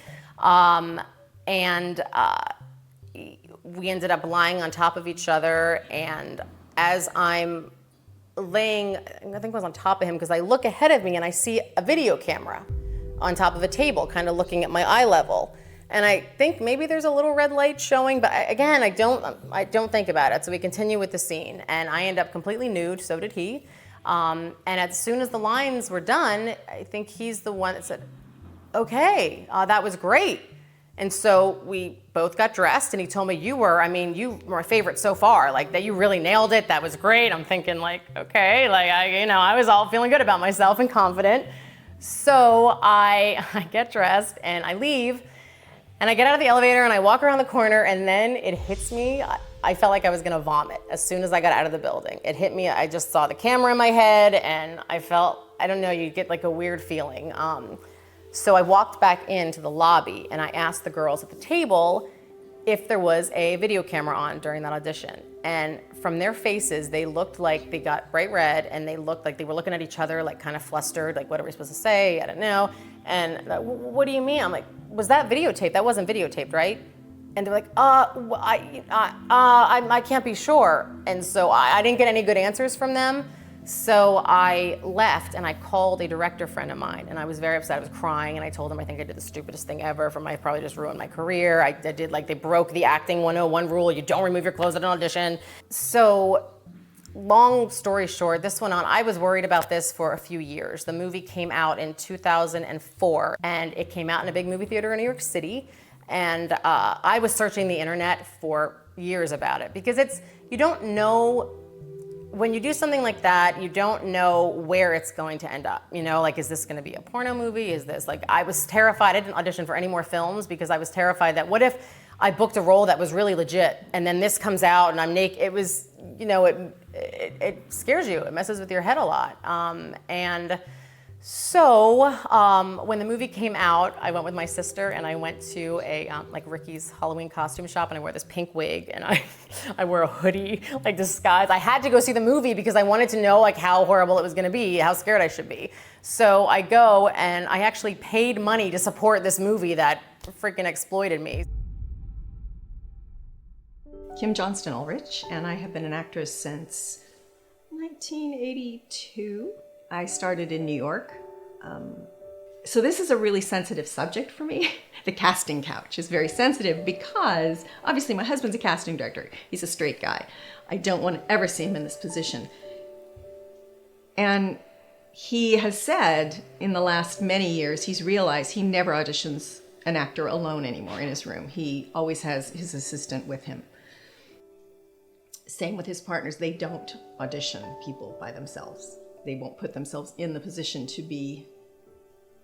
We ended up lying on top of each other, and as I'm laying, I think I was on top of him, because I look ahead of me and I see a video camera on top of a table, kind of looking at my eye level. And I think maybe there's a little red light showing, but again, I don't think about it. So we continue with the scene, and I end up completely nude, so did he. And as soon as the lines were done, I think he's the one that said, okay, that was great. And so we both got dressed, and he told me, you were my favorite so far, like that you really nailed it, that was great. I'm thinking like, okay, like I was all feeling good about myself and confident. So I get dressed and I leave, and I get out of the elevator and I walk around the corner, and then it hits me. I felt like I was gonna vomit as soon as I got out of the building. It hit me, I just saw the camera in my head, and I felt, I don't know, you get like a weird feeling. So I walked back into the lobby and I asked the girls at the table if there was a video camera on during that audition. And from their faces, they looked like they got bright red, and they looked like they were looking at each other like kind of flustered, like what are we supposed to say? I don't know. And what do you mean? I'm like, was that videotaped? That wasn't videotaped, right? And they're like, I can't be sure. And so I didn't get any good answers from them. So I left and I called a director friend of mine, and I was very upset. I was crying, and I told him I think I did the stupidest thing ever. I probably just ruined my career. I did, like, they broke the acting 101 rule. You don't remove your clothes at an audition. So long story short, this went on. I was worried about this for a few years. The movie came out in 2004, and it came out in a big movie theater in New York City. And I was searching the internet for years about it, because you don't know. When you do something like that, you don't know where it's going to end up. Like, is this gonna be a porno movie? Is this, like, I was terrified. I didn't audition for any more films because I was terrified that what if I booked a role that was really legit, and then this comes out and I'm naked? It was, it scares you. It messes with your head a lot. And so when the movie came out, I went with my sister, and I went to a like Ricky's Halloween costume shop, and I wore this pink wig, and I wore a hoodie, like disguise. I had to go see the movie because I wanted to know like how horrible it was gonna be, how scared I should be. So I go, and I actually paid money to support this movie that freaking exploited me. Kim Johnston Ulrich, and I have been an actress since 1982. I started in New York. So this is a really sensitive subject for me. The casting couch is very sensitive because obviously my husband's a casting director. He's a straight guy. I don't want to ever see him in this position. And he has said in the last many years, he's realized he never auditions an actor alone anymore in his room. He always has his assistant with him. Same with his partners. They don't audition people by themselves. They won't put themselves in the position to be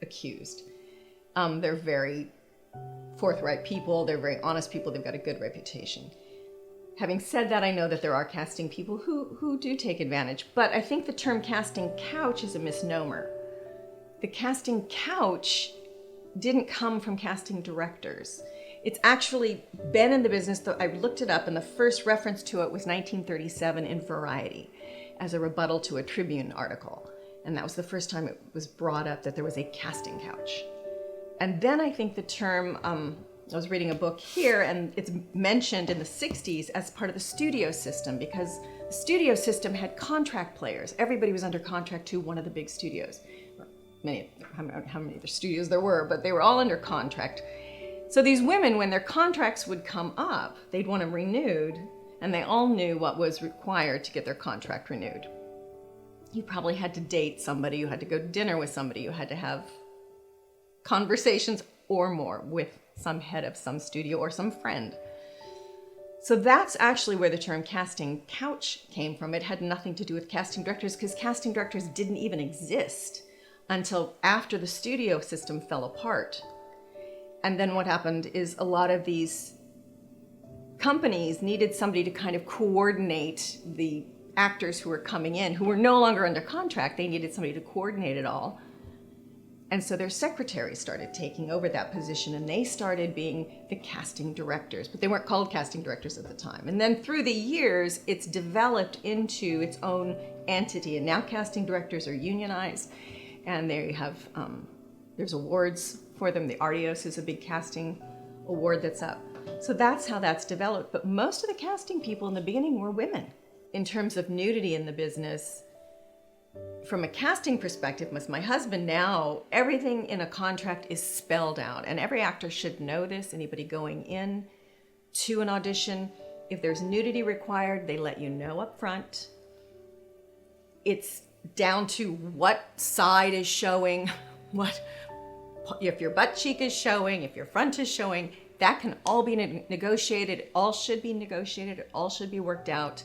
accused. They're very forthright people. They're very honest people. They've got a good reputation. Having said that, I know that there are casting people who do take advantage, but I think the term casting couch is a misnomer. The casting couch didn't come from casting directors. It's actually been in the business. I looked it up, and the first reference to it was 1937 in Variety as a rebuttal to a Tribune article. And that was the first time it was brought up that there was a casting couch. And then I think the term, I was reading a book here, and it's mentioned in the 60s as part of the studio system, because the studio system had contract players. Everybody was under contract to one of the big studios. I don't know how many other studios there were, but they were all under contract. So these women, when their contracts would come up, they'd want them renewed, and they all knew what was required to get their contract renewed. You probably had to date somebody, you had to go to dinner with somebody, you had to have conversations or more with some head of some studio or some friend. So that's actually where the term casting couch came from. It had nothing to do with casting directors, because casting directors didn't even exist until after the studio system fell apart. And then what happened is a lot of these companies needed somebody to kind of coordinate the actors who were coming in, who were no longer under contract. They needed somebody to coordinate it all. And so their secretaries started taking over that position, and they started being the casting directors, but they weren't called casting directors at the time. And then through the years, it's developed into its own entity, and now casting directors are unionized, and they have, there's awards for them. The Artios is a big casting award that's up. So that's how that's developed. But most of the casting people in the beginning were women. In terms of nudity in the business, from a casting perspective, with my husband now, everything in a contract is spelled out, and every actor should know this. Anybody going in to an audition, if there's nudity required, they let you know up front. It's down to what side is showing, if your butt cheek is showing, if your front is showing, that can all be negotiated. It all should be negotiated. It all should be worked out.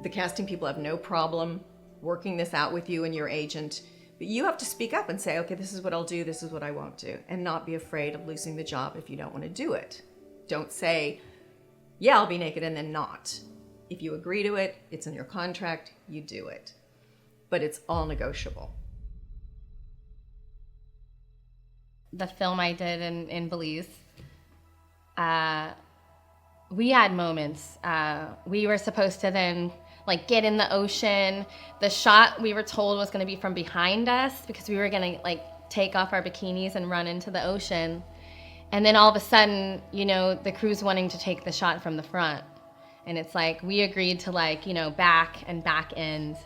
The casting people have no problem working this out with you and your agent, but you have to speak up and say, okay, this is what I'll do, this is what I won't do, and not be afraid of losing the job if you don't want to do it. Don't say, yeah, I'll be naked, and then not. If you agree to it, it's in your contract, you do it. But it's all negotiable. The film I did in Belize, we had moments. We were supposed to then like get in the ocean. The shot we were told was going to be from behind us because we were going to like take off our bikinis and run into the ocean. And then all of a sudden, you know, the crew's wanting to take the shot from the front. And it's like, we agreed to like, you know, back end.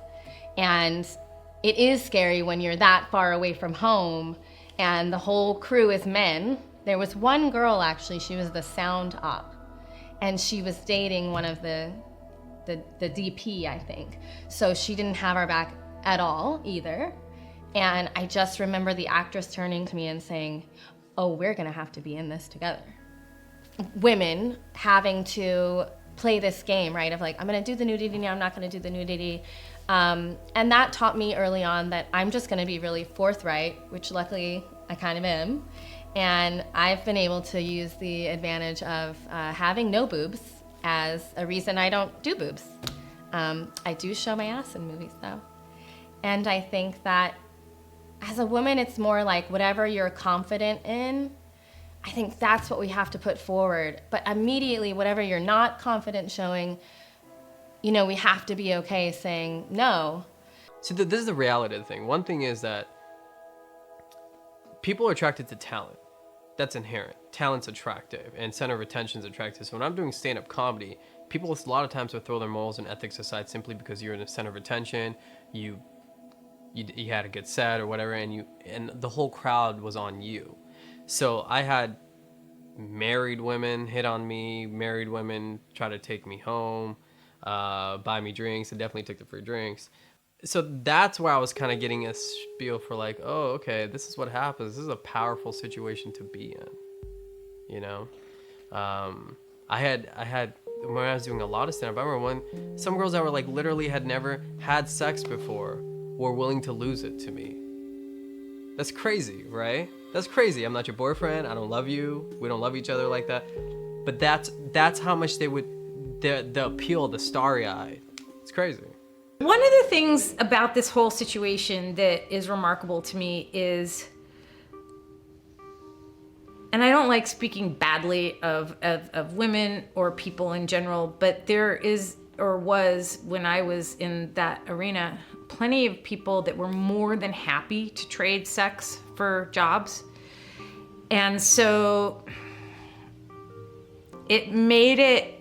And it is scary when you're that far away from home and the whole crew is men. There was one girl actually, she was the sound op. And she was dating one of the DP, I think. So she didn't have our back at all either. And I just remember the actress turning to me and saying, oh, we're gonna have to be in this together. Women having to play this game, right, of like, I'm gonna do the nudity now, I'm not gonna do the nudity. And that taught me early on that I'm just gonna be really forthright, which luckily I kind of am. And I've been able to use the advantage of having no boobs as a reason I don't do boobs. I do show my ass in movies though. And I think that as a woman, it's more like whatever you're confident in, I think that's what we have to put forward. But immediately, whatever you're not confident showing, you know, we have to be okay saying no. So this is the reality of the thing. One thing is that people are attracted to talent. That's inherent. Talent's attractive, and center of attention's attractive. So when I'm doing stand-up comedy, people a lot of times will throw their morals and ethics aside simply because you're in the center of attention, you had a good set or whatever, and the whole crowd was on you. So I had married women hit on me, married women try to take me home, buy me drinks. I definitely took the free drinks. So that's where I was kind of getting a spiel for like, oh, okay, this is what happens. This is a powerful situation to be in, you know? I had when I was doing a lot of stand-up, I remember some girls that were like literally had never had sex before were willing to lose it to me. That's crazy, right? That's crazy. I'm not your boyfriend. I don't love you. We don't love each other like that. But that's how much they would, the appeal, the starry-eyed. It's crazy. One of the things about this whole situation that is remarkable to me is, and I don't like speaking badly of women or people in general, but there is, or was, when I was in that arena, plenty of people that were more than happy to trade sex for jobs. And so it made it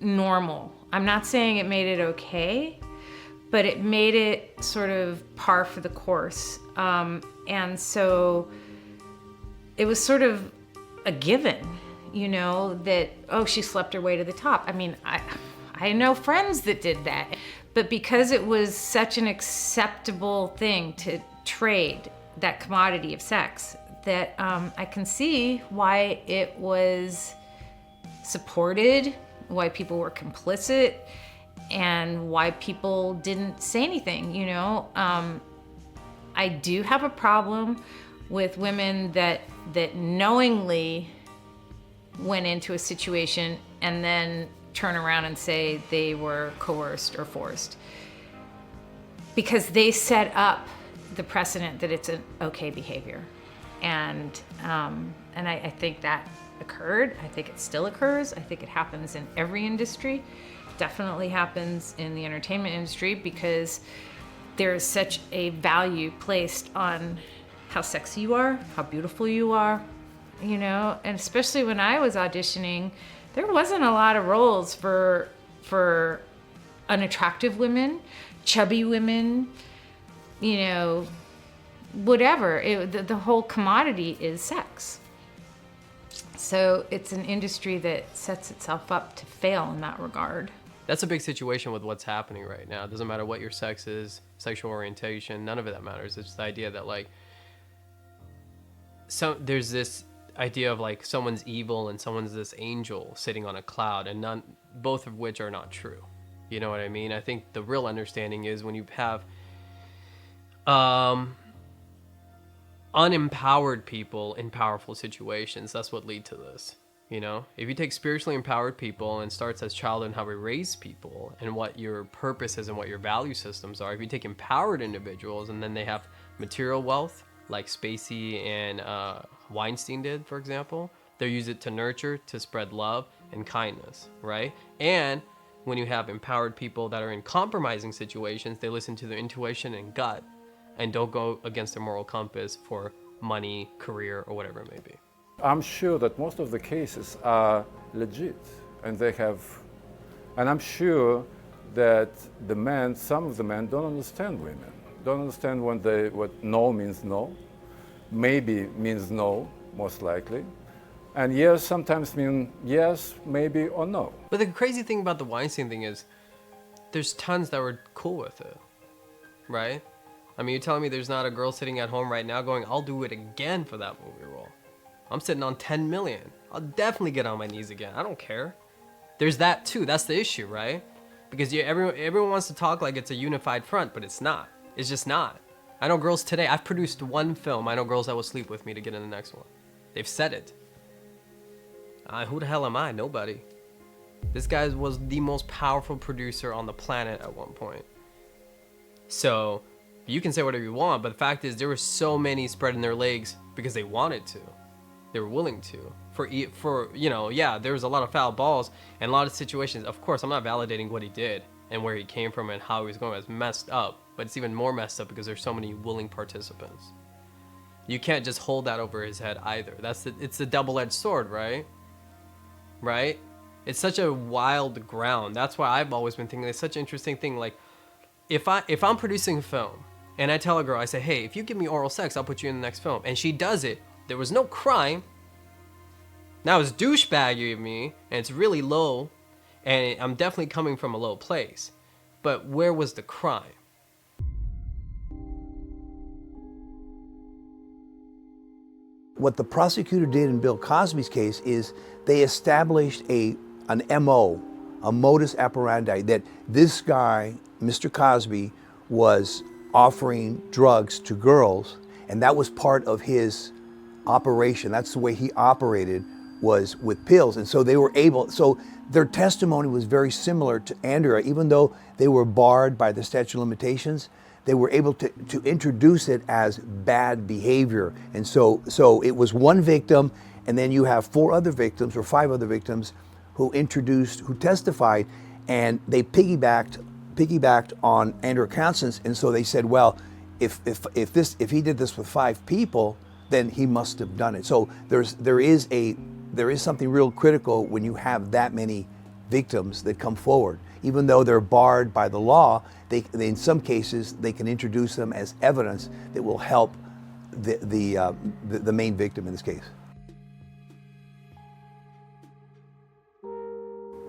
normal. I'm not saying it made it okay, but it made it sort of par for the course. And so it was sort of a given, you know, that, oh, she slept her way to the top. I mean, I know friends that did that, but because it was such an acceptable thing to trade that commodity of sex, that I can see why it was supported, why people were complicit, and why people didn't say anything, you know. I do have a problem with women that knowingly went into a situation and then turn around and say they were coerced or forced, because they set up the precedent that it's an okay behavior. And I think that occurred. I think it still occurs. I think it happens in every industry. It definitely happens in the entertainment industry, because there is such a value placed on how sexy you are, how beautiful you are, you know. And especially when I was auditioning, there wasn't a lot of roles for unattractive women, chubby women, you know, whatever. The whole commodity is sex. So it's an industry that sets itself up to fail in that regard. That's a big situation with what's happening right now. It doesn't matter what your sex is, sexual orientation, none of it that matters. It's the idea that like, so there's this idea of like someone's evil and someone's this angel sitting on a cloud, and both of which are not true. You know what I mean? I think the real understanding is when you have unempowered people in powerful situations, that's what lead to this. You know, if you take spiritually empowered people and starts as childhood and how we raise people and what your purpose is and what your value systems are, if you take empowered individuals and then they have material wealth, like Spacey and Weinstein did, for example, they use it to nurture, to spread love and kindness, right? And when you have empowered people that are in compromising situations, they listen to their intuition and gut and don't go against their moral compass for money, career, or whatever it may be. I'm sure that most of the cases are legit, and I'm sure that some of the men don't understand women, don't understand what no means no, maybe means no, most likely, and yes sometimes mean yes, maybe, or no. But the crazy thing about the Weinstein thing is there's tons that were cool with it, right? I mean, you're telling me there's not a girl sitting at home right now going, I'll do it again for that movie role. I'm sitting on 10 million. I'll definitely get on my knees again. I don't care. There's that too. That's the issue, right? Because everyone wants to talk like it's a unified front, but it's not. It's just not. I know girls today, I've produced one film. I know girls that will sleep with me to get in the next one. They've said it. Who the hell am I? Nobody. This guy was the most powerful producer on the planet at one point. So you can say whatever you want, but the fact is there were so many spreading their legs because they wanted to. They were willing to. For you know, yeah, there was a lot of foul balls and a lot of situations. Of course, I'm not validating what he did and where he came from and how he was going. It's messed up, but it's even more messed up because there's so many willing participants. You can't just hold that over his head either. It's a double-edged sword, right? Right? It's such a wild ground. That's why I've always been thinking it's such an interesting thing. Like, if I'm producing a film and I tell a girl, I say, hey, if you give me oral sex, I'll put you in the next film, and she does it. There was no crime. Now it's douchebaggy of me, and it's really low, and I'm definitely coming from a low place. But where was the crime? What the prosecutor did in Bill Cosby's case is they established an MO, a modus operandi, that this guy, Mr. Cosby, was offering drugs to girls, and that was part of his operation. That's the way he operated, was with pills. And so they were able, so their testimony was very similar to Andrea. Even though they were barred by the statute of limitations, they were able to introduce it as bad behavior. And so it was one victim, and then you have 4 other victims or 5 other victims who testified, and they piggybacked on Andrea Constance. And so they said, well, if he did this with 5 people, then he must have done it. So there is something real critical when you have that many victims that come forward. Even though they're barred by the law, they in some cases they can introduce them as evidence that will help the main victim in this case.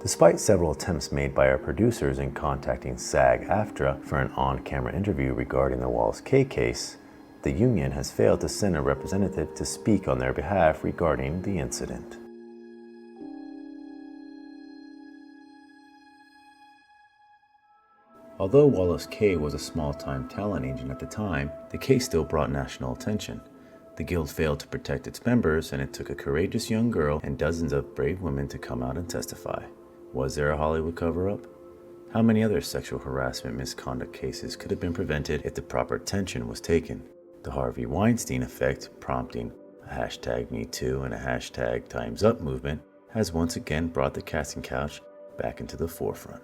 Despite several attempts made by our producers in contacting SAG-AFTRA for an on-camera interview regarding the Wallace K case, the union has failed to send a representative to speak on their behalf regarding the incident. Although Wallace K was a small-time talent agent at the time, the case still brought national attention. The guild failed to protect its members, and it took a courageous young girl and dozens of brave women to come out and testify. Was there a Hollywood cover-up? How many other sexual harassment misconduct cases could have been prevented if the proper attention was taken? The Harvey Weinstein effect, prompting a hashtag #MeToo and a hashtag #TimesUp movement, has once again brought the casting couch back into the forefront.